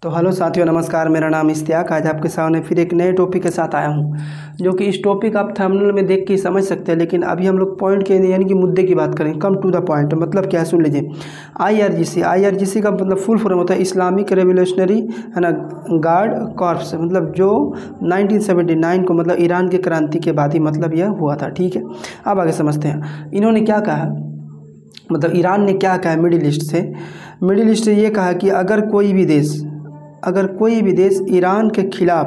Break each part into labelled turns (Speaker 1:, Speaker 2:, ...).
Speaker 1: तो हेलो साथियों, नमस्कार। मेरा नाम इश्तियाक। आज आपके सामने फिर एक नए टॉपिक के साथ आया हूं, जो कि इस टॉपिक आप थंबनेल में देख के समझ सकते हैं। लेकिन अभी हम लोग पॉइंट के यानी कि मुद्दे की बात करें। Come to the point. मतलब क्या है, सुन लीजिए। आईआरजीसी का मतलब फुल फॉर्म होता है इस्लामिक रेवोल्यूशनरी है ना गार्ड कॉर्प्स। मतलब जो 1979 को मतलब ईरान की क्रांति के बाद ही मतलब यह हुआ था। ठीक है, अब आगे समझते हैं इन्होंने क्या कहा। मतलब ईरान ने क्या कहा मिडिल ईस्ट से ये कहा कि अगर कोई भी देश ईरान के खिलाफ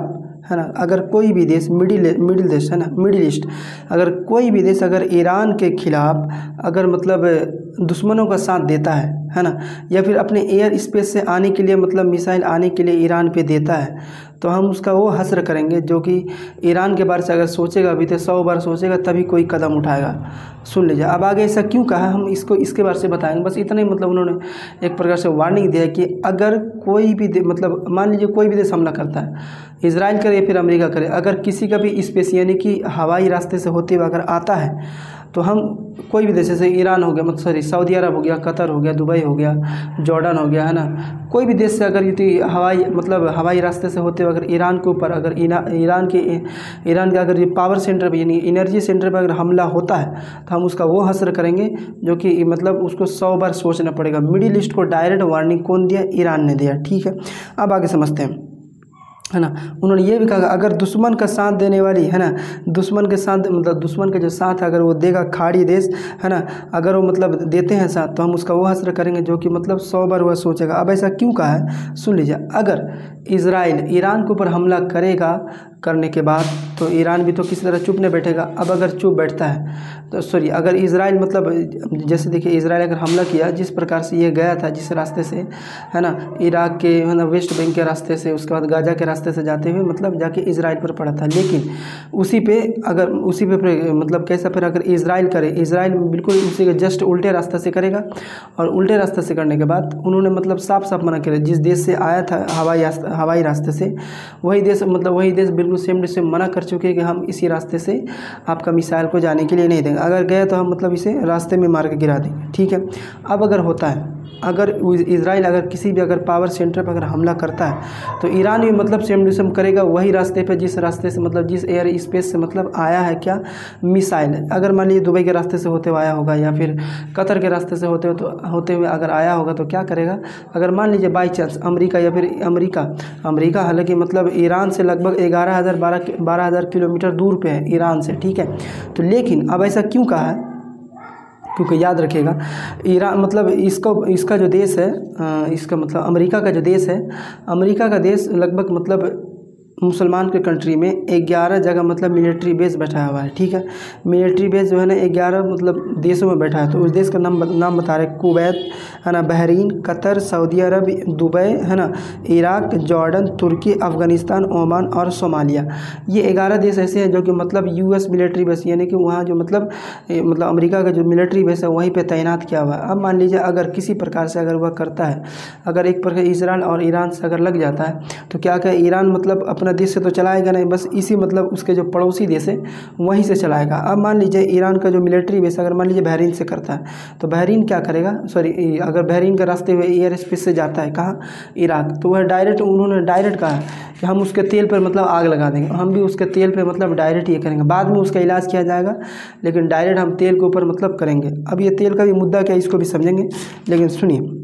Speaker 1: है ना, अगर कोई भी देश मिडिल देश है ना, मिडिल ईस्ट, अगर कोई भी देश अगर ईरान के खिलाफ अगर मतलब दुश्मनों का साथ देता है ना, या फिर अपने एयर स्पेस से आने के लिए मतलब मिसाइल आने के लिए ईरान पे देता है, तो हम उसका वो हश्र करेंगे। जो कि ईरान के बारे से अगर सोचेगा अभी तो 100 बार सोचेगा तभी कोई कदम उठाएगा। सुन लीजिए। अब आगे ऐसा क्यों कहा हम इसके बारे से बताएंगे। बस इतना ही। मतलब उन्होंने एक प्रकार से वार्निंग दिया कि अगर कोई भी मतलब मान लीजिए कोई भी देश हमला करता है, इजराइल करे या फिर अमेरिका करे, अगर किसी का भी स्पेस यानी कि हवाई रास्ते से होते हुए अगर आता है, तो हम कोई भी देश जैसे ईरान हो गया, मतलब सॉरी सऊदी अरब हो गया, कतर हो गया, दुबई हो गया, जॉर्डन हो गया है ना, कोई भी देश से अगर यदि हवाई रास्ते से होते हुए अगर ईरान के ऊपर अगर ईरान के अगर ये पावर सेंटर यानी एनर्जी सेंटर पर अगर हमला होता है, तो हम उसका वो हश्र करेंगे जो कि मतलब उसको 100 बार सोचना पड़ेगा। मिडिल ईस्ट को डायरेक्ट वार्निंग कौन दिया? ईरान ने दिया। ठीक है, अब आगे समझते हैं है ना। उन्होंने ये भी कहा अगर दुश्मन का साथ देने वाली है ना, दुश्मन के साथ मतलब दुश्मन के जो साथ अगर वो देगा खाड़ी देश है ना, अगर वो मतलब देते हैं साथ, तो हम उसका वो हश्र करेंगे जो कि मतलब 100 बार वह सोचेगा। अब ऐसा क्यों कहा है, सुन लीजिए। अगर इजराइल ईरान के ऊपर हमला करेगा, करने के बाद तो ईरान भी तो किसी तरह चुप नहीं बैठेगा। अब अगर चुप बैठता है तो सॉरी अगर इजराइल मतलब जैसे देखिए इजराइल अगर हमला किया जिस प्रकार से ये गया था, जिस रास्ते से है ना, इराक के है ना वेस्ट बैंक के रास्ते से, उसके बाद गाजा के रास्ते से जाते हुए मतलब जाके इजराइल पर पड़ा था। लेकिन उसी पे मतलब कैसा फिर अगर इजराइल करे, इजराइल बिल्कुल उसी के जस्ट उल्टे रास्ते से करेगा। और उल्टे रास्ते से करने के बाद उन्होंने मतलब साफ साफ मना किया, जिस देश से आया था हवाई रास्ते से, वही देश बिल्कुल सेम टू सेम मना कर चुके हैं कि हम इसी रास्ते से आपका मिसाइल को जाने के लिए नहीं देंगे। अगर गए तो हम मतलब इसे रास्ते में मार के गिरा देंगे। ठीक है, अब अगर होता है अगर इजराइल अगर किसी भी अगर पावर सेंटर पर अगर हमला करता है, तो ईरान भी मतलब सेम टू सेम करेगा वही रास्ते पे, जिस रास्ते से मतलब जिस एयर स्पेस से मतलब आया है क्या मिसाइल। अगर मान लीजिए दुबई के रास्ते से होते हुए आया होगा या फिर कतर के रास्ते से होते हुए अगर आया होगा, तो क्या करेगा। अगर मान लीजिए बाई चांस अमेरिका या फिर अमेरिका हालांकि मतलब ईरान से लगभग 12,000 किलोमीटर दूर पे है ईरान से। ठीक है, तो लेकिन अब ऐसा क्यों कहा है, क्योंकि याद रखिएगा ईरान मतलब इसका जो देश है, इसका मतलब अमेरिका का जो देश है, अमेरिका का देश लगभग मतलब मुसलमान के कंट्री में 11 जगह मतलब मिलिट्री बेस बैठा हुआ है। ठीक है, मिलिट्री बेस जो है ना 11 मतलब देशों में बैठा है। तो उस देश का नाम बता रहे, कुवैत है ना, बहरीन, कतर, सऊदी अरब, दुबई है ना, इराक, जॉर्डन, तुर्की, अफ़गानिस्तान, ओमान और सोमालिया। ये 11 देश ऐसे हैं जो कि मतलब यूएस मिलिट्री बेस यानी कि वहाँ जो मतलब अमेरिका का जो मिलिट्री बेस है वहीं पे तैनात किया हुआ है। अब मान लीजिए अगर किसी प्रकार से अगर वह करता है, अगर एक प्रकार इजराइल और ईरान से अगर लग जाता है, तो क्या कहे ईरान मतलब अपना देश से तो चलाएगा नहीं, बस इसी मतलब उसके जो पड़ोसी देश है वहीं से चलाएगा। अब मान लीजिए ईरान का जो मिलिट्री बेस अगर मान लीजिए बहरीन से करता है, तो बहरीन क्या करेगा, सॉरी अगर बहरीन का रास्ते हुए एयर स्पेस से जाता है कहाँ, इराक, तो वह उन्होंने डायरेक्ट कहा कि हम उसके तेल पर मतलब आग लगा देंगे। हम भी उसके तेल पे मतलब डायरेक्ट ये करेंगे, बाद में उसका इलाज किया जाएगा, लेकिन डायरेक्ट हम तेल के ऊपर मतलब करेंगे। अब ये तेल का भी मुद्दा क्या है इसको भी समझेंगे, लेकिन सुनिए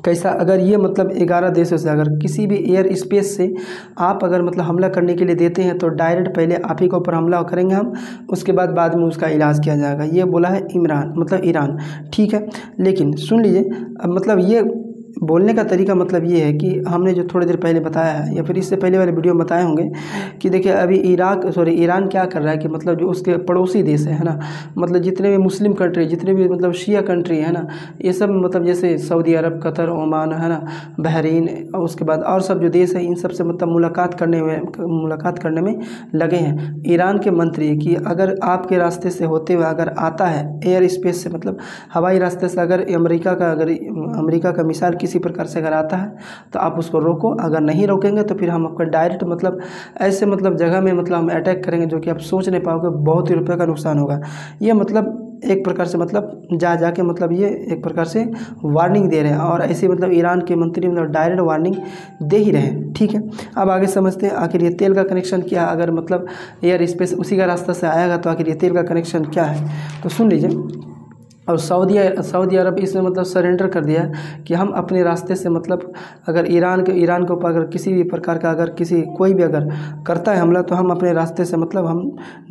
Speaker 1: कैसा। अगर ये मतलब 11 देशों से अगर किसी भी एयर स्पेस से आप अगर मतलब हमला करने के लिए देते हैं, तो डायरेक्ट पहले आप ही के ऊपर हमला करेंगे हम, उसके बाद में उसका इलाज किया जाएगा। ये बोला है ईरान। ठीक है, लेकिन सुन लीजिए अब मतलब ये बोलने का तरीका मतलब ये है कि हमने जो थोड़ी देर पहले बताया है या फिर इससे पहले वाले वीडियो में बताए होंगे कि देखिए अभी ईरान क्या कर रहा है कि मतलब जो उसके पड़ोसी देश है ना, मतलब जितने भी मुस्लिम कंट्री, जितने भी मतलब शिया कंट्री है ना, ये सब मतलब जैसे सऊदी अरब, कतर, ओमान है ना, बहरीन, और उसके बाद और सब जो देश है, इन सब से मतलब मुलाकात करने में लगे हैं। ईरान के मंत्री कि अगर आपके रास्ते से होते हुए अगर आता है एयर स्पेस से मतलब हवाई रास्ते से अगर अमेरिका का मिसाइल किसी प्रकार से अगर आता है, तो आप उसको रोको। अगर नहीं रोकेंगे तो फिर हम आपका डायरेक्ट मतलब ऐसे मतलब जगह में मतलब हम अटैक करेंगे जो कि आप सोच नहीं पाओगे, बहुत ही रुपये का नुकसान होगा। ये मतलब एक प्रकार से मतलब जाके मतलब ये एक प्रकार से वार्निंग दे रहे हैं, और ऐसे मतलब ईरान के मंत्री मतलब डायरेक्ट वार्निंग दे ही रहे हैं। ठीक है, अब आगे समझते हैं आखिर ये तेल का कनेक्शन क्या है। अगर मतलब एयर स्पेस उसी का रास्ता से आएगा तो आखिर ये तेल का कनेक्शन क्या है, तो सुन लीजिए। और सऊदी अरब इसमें मतलब सरेंडर कर दिया है कि हम अपने रास्ते से मतलब अगर ईरान के ऊपर अगर किसी भी प्रकार का अगर कोई भी अगर करता है हमला, तो हम अपने रास्ते से मतलब हम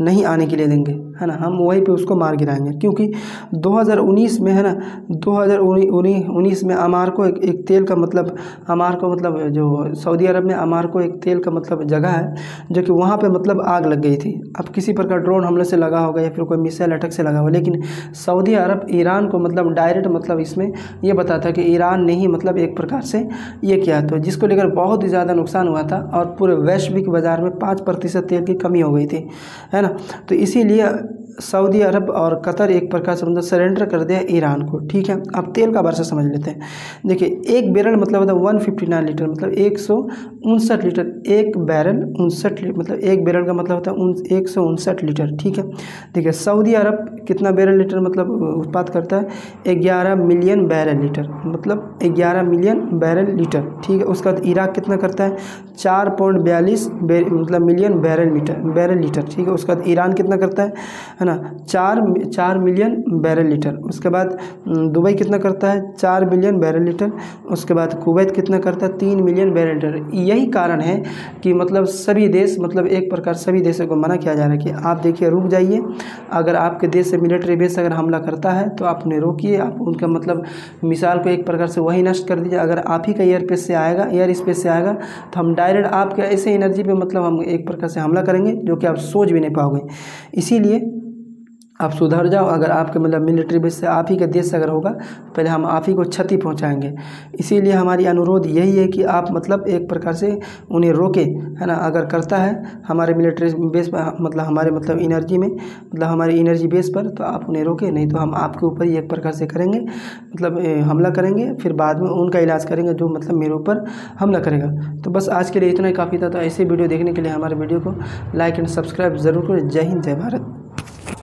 Speaker 1: नहीं आने के लिए देंगे, है ना। हम वहीं पे उसको मार गिराएंगे, क्योंकि 2019 में, है ना, 2019 में अमारको एक तेल का मतलब अमारको मतलब जो सऊदी अरब में अमारको एक तेल का मतलब जगह है, जो कि वहाँ पे मतलब आग लग गई थी। अब किसी प्रकार ड्रोन हमले से लगा होगा या फिर कोई मिसाइल अटैक से लगा होगा, लेकिन सऊदी अरब ईरान को मतलब डायरेक्ट मतलब इसमें ये बताता कि ईरान ने ही मतलब एक प्रकार से ये किया, तो जिसको लेकर बहुत ही ज़्यादा नुकसान हुआ था और पूरे वैश्विक बाज़ार में 5% तेल की कमी हो गई थी, है ना। तो इसीलिए सऊदी अरब और कतर एक प्रकार से मतलब सरेंडर कर दिया ईरान को। ठीक है, अब तेल का वर्षा समझ लेते हैं। देखिए, एक बैरल मतलब होता है 159 लीटर, मतलब 159 लीटर। एक बैरल 59 मतलब एक बैरल का मतलब होता है 159 लीटर। ठीक है, देखिए सऊदी अरब कितना बैरल लीटर मतलब उत्पाद करता है, 11 मिलियन बैरल लीटर, मतलब 11 मिलियन बैरल लीटर। ठीक है, उसका बाद इराक कितना करता है, 4.42 मतलब मिलियन बैरल लीटर। ठीक है, उसके बाद ईरान कितना करता है ना, 4 मिलियन बैरल लीटर। उसके बाद दुबई कितना करता है, 4 मिलियन बैरल लीटर। उसके बाद कुवैत कितना करता है, 3 मिलियन बैरल लीटर। यही कारण है कि मतलब सभी देश मतलब एक प्रकार सभी देशों को मना किया जा रहा है कि आप देखिए रुक जाइए, अगर आपके देश से मिलिट्री बेस अगर हमला करता है तो आप उन्हें रोकिए, आप उनका मतलब मिसाइल को एक प्रकार से वही नष्ट कर दीजिए। अगर आप ही का एयर स्पेस से आएगा तो हम डायरेक्ट आपके ऐसे एनर्जी पे मतलब हम एक प्रकार से हमला करेंगे जो कि आप सोच भी नहीं पाओगे। इसीलिए आप सुधर जाओ। अगर आपके मतलब मिलिट्री बेस से आप ही के देश से अगर होगा तो पहले हम आप ही को क्षति पहुंचाएंगे। इसीलिए हमारी अनुरोध यही है कि आप मतलब एक प्रकार से उन्हें रोके, है ना। अगर करता है हमारे मिलिट्री बेस पर मतलब हमारे मतलब एनर्जी में मतलब हमारे एनर्जी बेस पर, तो आप उन्हें रोके, नहीं तो हम आपके ऊपर ही एक प्रकार से करेंगे मतलब हमला करेंगे, फिर बाद में उनका इलाज करेंगे जो मतलब मेरे ऊपर हमला करेगा। तो बस आज के लिए इतना ही काफ़ी था। तो ऐसे वीडियो देखने के लिए हमारे वीडियो को लाइक एंड सब्सक्राइब ज़रूर करें। जय हिंद, जय भारत।